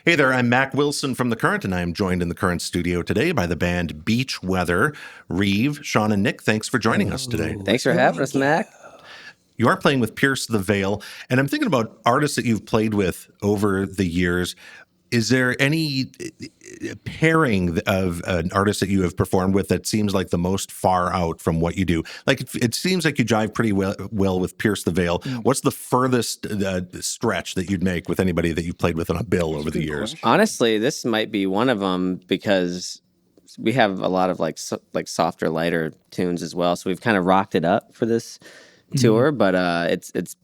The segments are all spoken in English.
Hey there, I'm Mac Wilson from The Current, and I am joined in the Current studio today by the band Beach Weather. Reeve, Sean, and Nick, thanks for joining us today. Thanks for having us, Mac. You are playing with Pierce the Veil, and I'm thinking about artists that you've played with over the years. Is there any pairing of an artist that you have performed with that seems like the most far out from what you do? Like it seems like you jive pretty well with Pierce the Veil. What's the furthest stretch that you'd make with anybody that you've played with on a bill over the years? Honestly, this might be one of them because we have a lot of like softer, lighter tunes as well. So we've kind of rocked it up for this tour, but it's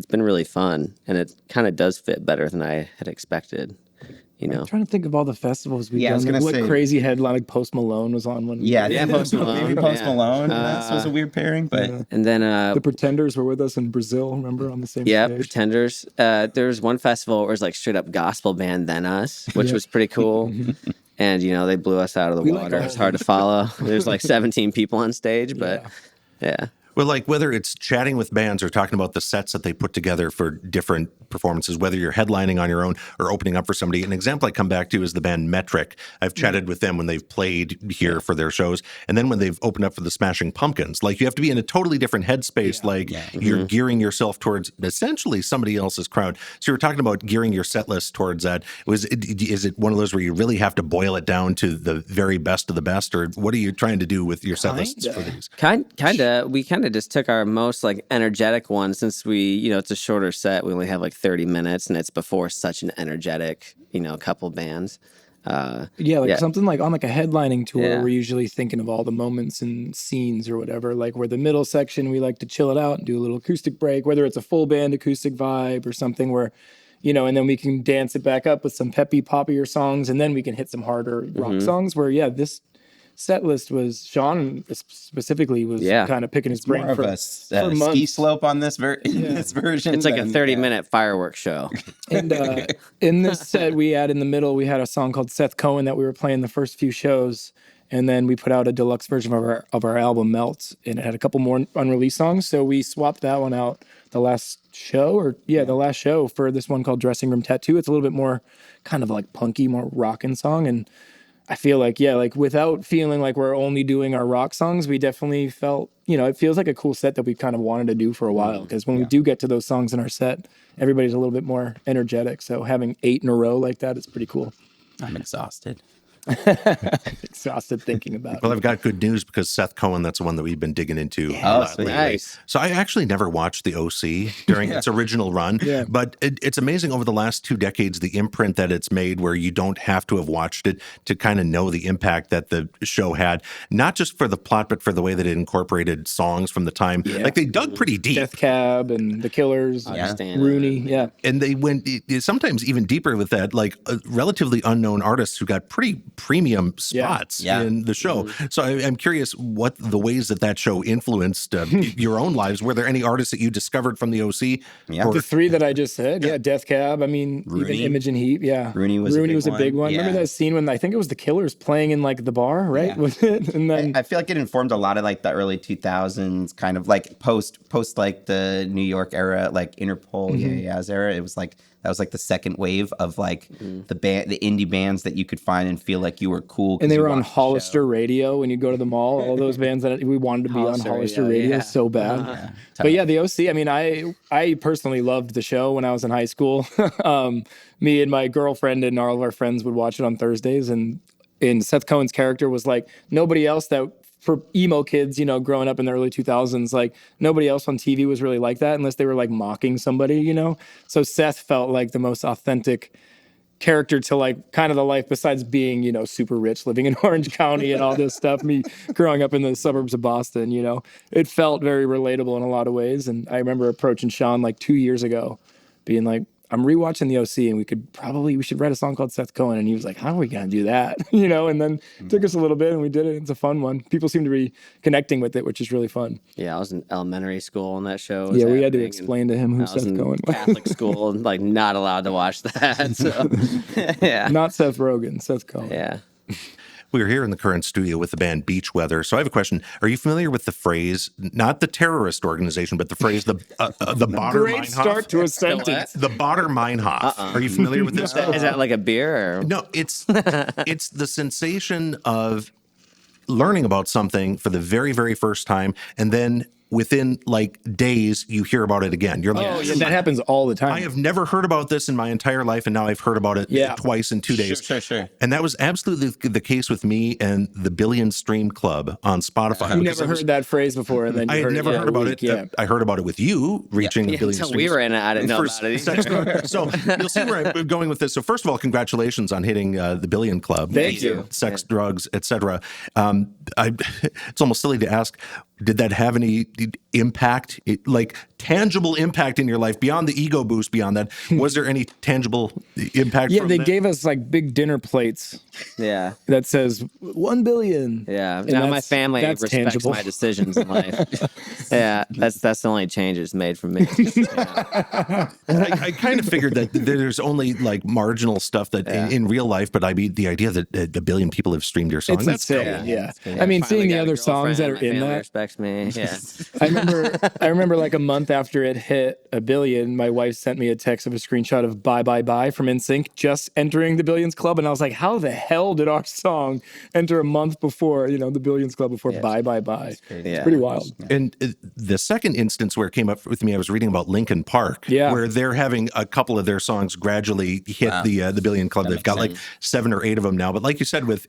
been really fun, and it kind of does fit better than I had expected. You know, I'm trying to think of all the festivals we've done. I was gonna say, crazy headline, like Post Malone was on one. Yeah, Post Malone. Maybe Post Malone. That was a weird pairing, but and then the Pretenders were with us in Brazil. Remember, on the same yeah, stage? Pretenders. There's one festival where it was like straight up gospel band than us, which was pretty cool. And you know, they blew us out of the water. It was hard to follow. There's like 17 people on stage, but yeah. Well, like whether it's chatting with bands or talking about the sets that they put together for different performances, whether you're headlining on your own or opening up for somebody. An example I come back to is the band Metric. I've chatted with them when they've played here for their shows, and then when they've opened up for the Smashing Pumpkins. Like you have to be in a totally different headspace. You're gearing yourself towards essentially somebody else's crowd. So you were talking about gearing your set list towards that. Is it one of those where you really have to boil it down to the very best of the best, or what are you trying to do with your set lists for these? We kind of just took our most like energetic one, since it's a shorter set. We only have like 30 minutes, and it's before such an energetic, couple bands. Something like on like a headlining tour, we're usually thinking of all the moments and scenes or whatever. Like where the middle section, we like to chill it out and do a little acoustic break, whether it's a full band acoustic vibe or something where, and then we can dance it back up with some peppy, poppier songs, and then we can hit some harder rock songs where, this set list was Sean specifically was kind of picking his brain more for of a ski slope on this this version. It's like a 30-minute fireworks show. And in this set we had in the middle, we had a song called Seth Cohen that we were playing the first few shows, and then we put out a deluxe version of our album Melts, and it had a couple more unreleased songs, so we swapped that one out the last show for this one called Dressing Room Tattoo. It's a little bit more kind of like punky, more rockin' song, and I feel like, without feeling like we're only doing our rock songs, we definitely felt, it feels like a cool set that we kind of wanted to do for a while. Because when we do get to those songs in our set, everybody's a little bit more energetic. So having 8 in a row like that is pretty cool. I'm exhausted. Exhausted thinking about it. Well, I've got good news because Seth Cohen, that's the one that we've been digging into. Nice. So I actually never watched the OC during its original run, but it's amazing over the last 2 decades, the imprint that it's made where you don't have to have watched it to kind of know the impact that the show had, not just for the plot, but for the way that it incorporated songs from the time. Like they dug pretty deep. Death Cab and The Killers, Rooney, And they went sometimes even deeper with that, like relatively unknown artists who got pretty premium spots in the show. So I'm curious what the ways that show influenced your own lives. Were there any artists that you discovered from the OC? The 3 that I just said, Death Cab, I mean, Rooney. even Imogen Heap, Rooney was a big one. Yeah. Remember that scene when I think it was the Killers playing in like the bar, right? With it, and then I feel like it informed a lot of like the early 2000s kind of like post like the New York era, like Interpol, era. It was like that was like the second wave of like the indie bands that you could find and feel like you were cool. And they were on Hollister Radio when you go to the mall. All those bands that we wanted to be on Hollister Radio so bad. But the OC. I mean, I personally loved the show when I was in high school. Me and my girlfriend and all of our friends would watch it on Thursdays, and Seth Cohen's character was like nobody else that. For emo kids, growing up in the early 2000s, like nobody else on TV was really like that unless they were like mocking somebody, So Seth felt like the most authentic character to like kind of the life besides being, super rich, living in Orange County and all this stuff. Me growing up in the suburbs of Boston, it felt very relatable in a lot of ways. And I remember approaching Sean like 2 years ago being like, I'm rewatching the OC and we should write a song called Seth Cohen. And he was like, how are we going to do that? And then it took us a little bit and we did it. It's a fun one. People seem to be connecting with it, which is really fun. Yeah, I was in elementary school when that show was we had to explain to him who Seth Cohen was. Catholic school and like not allowed to watch that. So, Not Seth Rogen, Seth Cohen. Yeah. We're here in the current studio with the band Beach Weather. So I have a question. Are you familiar with the phrase, not the terrorist organization, but the phrase, the baader-meinhof? Great start to a sentence. The baader-meinhof. Are you familiar with this? Is that like a beer? Or? No, it's the sensation of learning about something for the very, very first time, and then within like days, you hear about it again. You're like, Oh, yeah, that happens all the time. I have never heard about this in my entire life, and now I've heard about it twice in 2 days. Sure. And that was absolutely the case with me and the Billion Stream Club on Spotify. You never heard that phrase before, and then I had never heard about it. Yeah. I heard about it with you reaching a billion Until streams. we were in it, I didn't know about it. So you'll see where I'm going with this. So first of all, congratulations on hitting the Billion Club. Thank you. Sex, drugs, etc. It's almost silly to ask, did that have any impact, like tangible impact in your life beyond the ego boost? Beyond that, was there any tangible impact? Yeah, from they that? gave us like big dinner plates Yeah. that says 1 billion. Yeah. And Now my that's- family that's respects tangible. my decisions in life. Yeah. That's the only change it's made for me. Yeah. I kind of figured that there's only like marginal stuff that in real life, but I mean the idea that a billion people have streamed your song. It's That's insane. cool. Yeah. Yeah, I mean, finally seeing the got a other songs that are girlfriend, in my family that. respects me. Yeah. I remember like a month after it hit a billion, my wife sent me a text of a screenshot of Bye Bye Bye from NSYNC just entering the Billions Club. And I was like, how the hell did our song enter a month before, the Billions Club before Bye Bye Bye? It's pretty wild. And the second instance where it came up with me, I was reading about Linkin Park, where they're having a couple of their songs gradually hit the Billion Club. They've got like 7 or 8 of them now. But like you said, with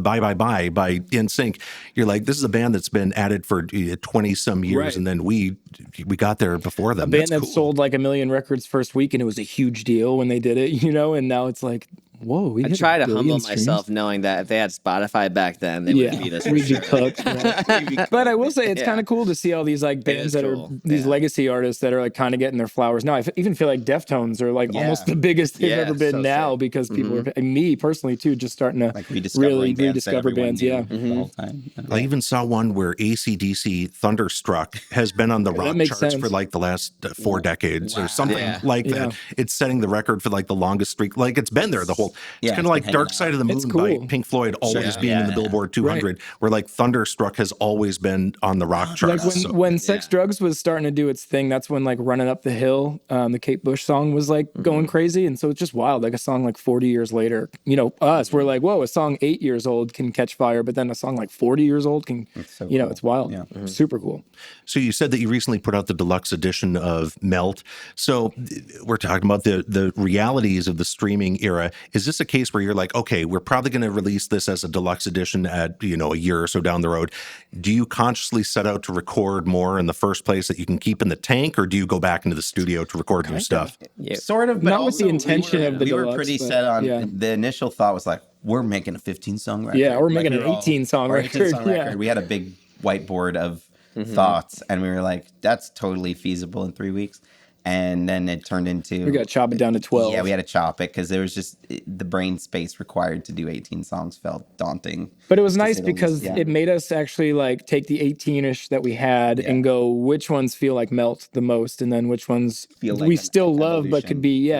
Bye Bye Bye by NSYNC, you're like, this is a band that's been at it for 20 some years, Right. and then we got there before them. A band That's that cool. sold like 1 million records first week, and it was a huge deal when they did it, and now it's like, whoa, we I hit try to 1 billion humble streams? myself knowing that if they had Spotify back then, they would beat us. we'd be cooked. But I will say it's kind of cool to see all these like bands is that cool. are these legacy artists that are like kind of getting their flowers now. I even feel like Deftones are like almost the biggest they've ever been so now sick. because people are, and me personally too, just starting to Like rediscovering rediscover bands. The Yeah. whole time. I even saw one where AC/DC Thunderstruck has been on the rock makes charts sense. for like the last 4 decades or something like Yeah. that. It's setting the record for like the longest streak. Like it's been there the whole. It's kind of it's like been Dark hanging Side of the Moon It's by cool. Pink Floyd always being in the Billboard 200, Right. where like Thunderstruck has always been on the rock Like charts. when Sex Drugs was starting to do its thing, that's when like Running Up the Hill, the Kate Bush song was like going crazy. And so it's just wild. Like a song like 40 years later, us, we're like, whoa, a song 8 years old can catch fire, but then a song like 40 years old can, so it's wild. Yeah. Super cool. So you said that you recently put out the deluxe edition of Melt. So we're talking about the realities of the streaming era. Is this a case where you're like, okay, we're probably going to release this as a deluxe edition at, a year or so down the road? Do you consciously set out to record more in the first place that you can keep in the tank, or do you go back into the studio to record new stuff? Sort of, but Not with the also intention of the we were deluxe, pretty but, set on. yeah. The initial thought was like, we're making a 15-song record. Yeah, we're Like, making we an were all- 18-song or record, 18-song yeah. We had a big whiteboard of thoughts, and we were like, that's totally feasible in 3 weeks. And then it turned into We got to chop it down to 12. Yeah, we had to chop it because there was just the brain space required to do 18 songs felt daunting. But it was to nice say the least. because Yeah. it made us actually like take the 18-ish that we had and go, which ones feel like Melt the most, and then which ones Feel like we an still love but evolution. could be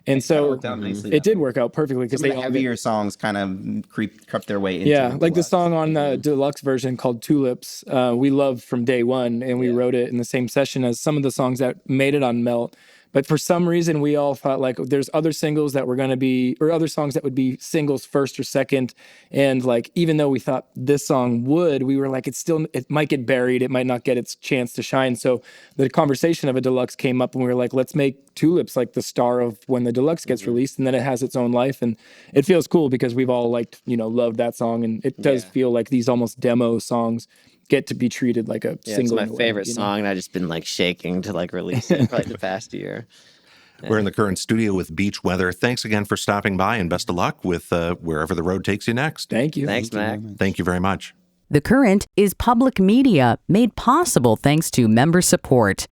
And so worked out nicely it that did work out perfectly because Some they of the all heavier songs kind of crept their way into like the deluxe. song on the deluxe version called Tulips, we loved from day one, and we wrote it in the same session as some of the songs that made it on Melt. But for some reason, we all thought like there's other singles that were going to be, or other songs that would be singles first or second. And like, even though we thought this song would, we were like, it might get buried. It might not get its chance to shine. So the conversation of a deluxe came up, and we were like, let's make Tulips like the star of when the deluxe gets released, and then it has its own life. And it feels cool because we've all loved that song. And it does feel like these almost demo songs get to be treated like a single. It's my favorite song, and I've just been like shaking to like release it for like the past year. We're in the current studio with Beach Weather. Thanks again for stopping by, and best of luck with wherever the road takes you next. Thank you. Thanks, Mac. Thank you very much. The Current is public media made possible thanks to member support.